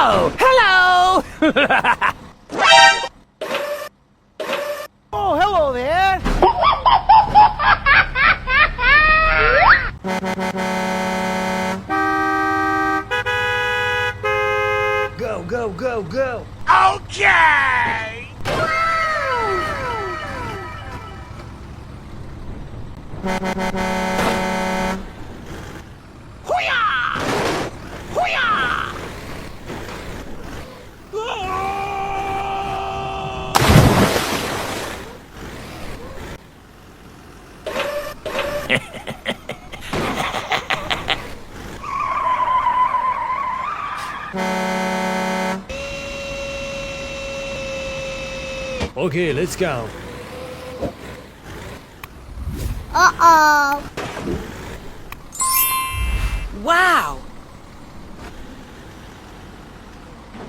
Oh, hello! Oh, hello there! Go, go, go, go! Okay! Hoo-yah! Hoo-yah! Okay, let's go. Uh-oh. Wow!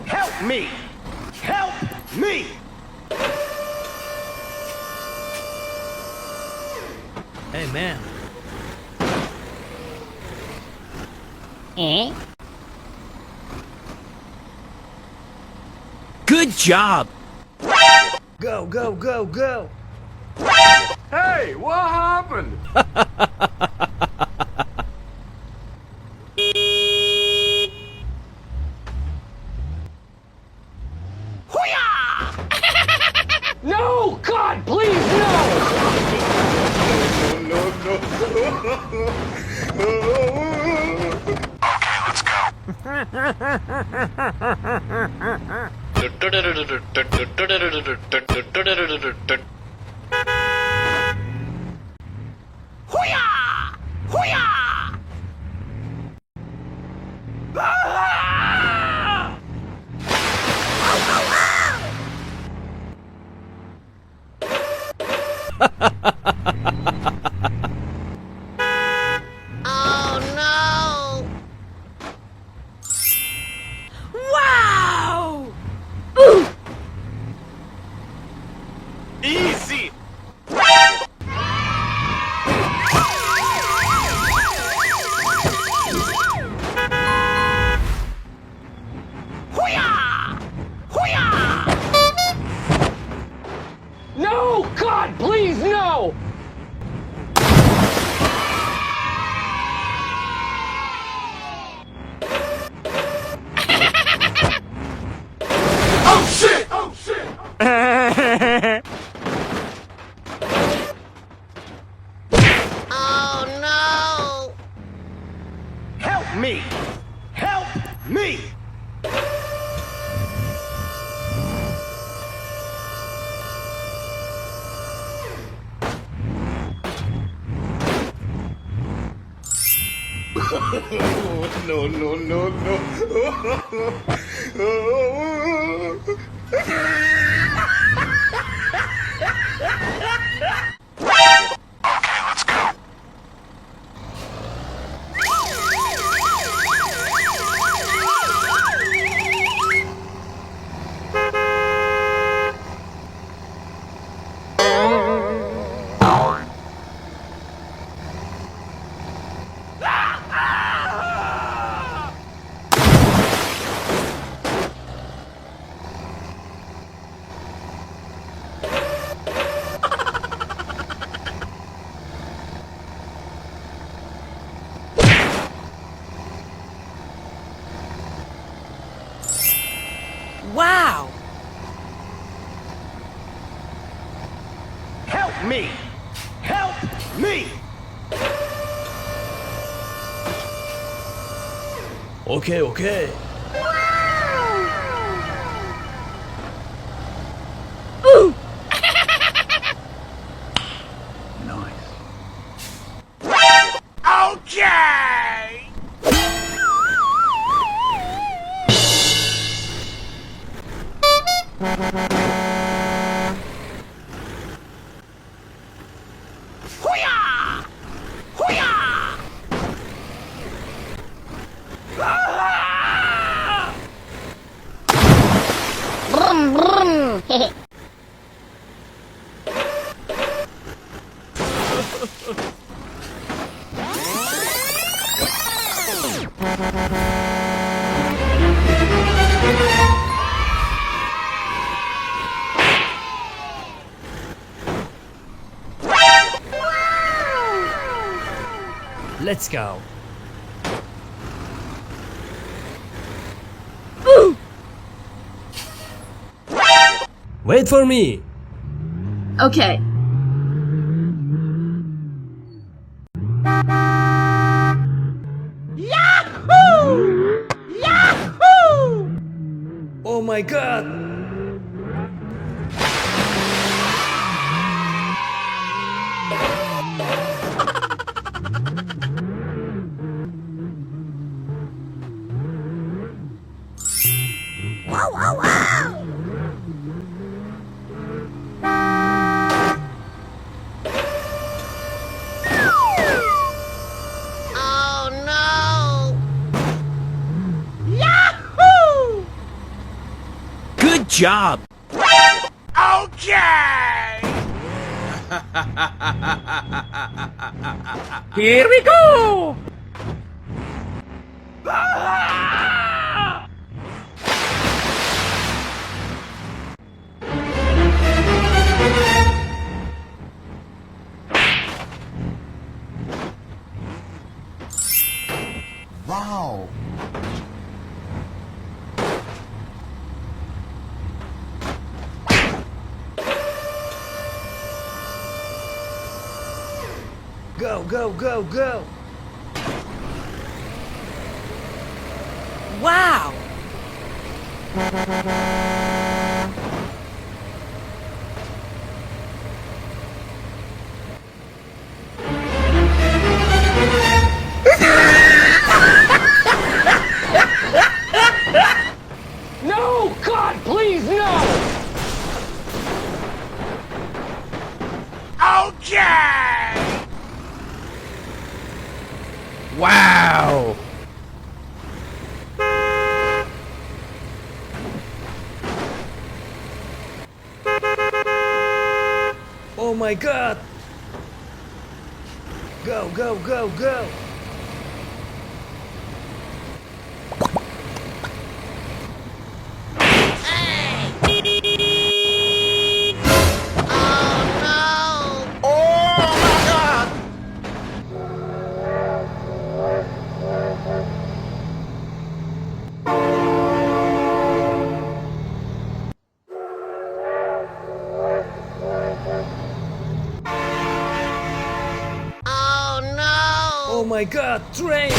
Help me! Help me! Hey, man. Eh? Good job! Go, go, go, go! Hey, what happened? Hoo-yah! No! God, please, no! Hoo-yah! Hoo-yah! Ah! Oh no! Wow! Easy! Hoo-yah! Hoo-yah! No! God, please, no! Oh shit! Oh shit! Oh no! Help me! Help me! No, no, no, no. Wow! Help me! Help me! Okay, okay. Ooh! Nice. Okay! Hoo-yah! Hoo-yah! Ah! Brum brum! Let's go. Wait for me. Okay. Oh my god. Oh no! Good job. Okay! Here we go. Wow. Go, go, go, go. Wow. No! God, please, no! Okay! Wow. Oh my god. Go, go, go, go. Oh no! Oh no! Oh my god, train.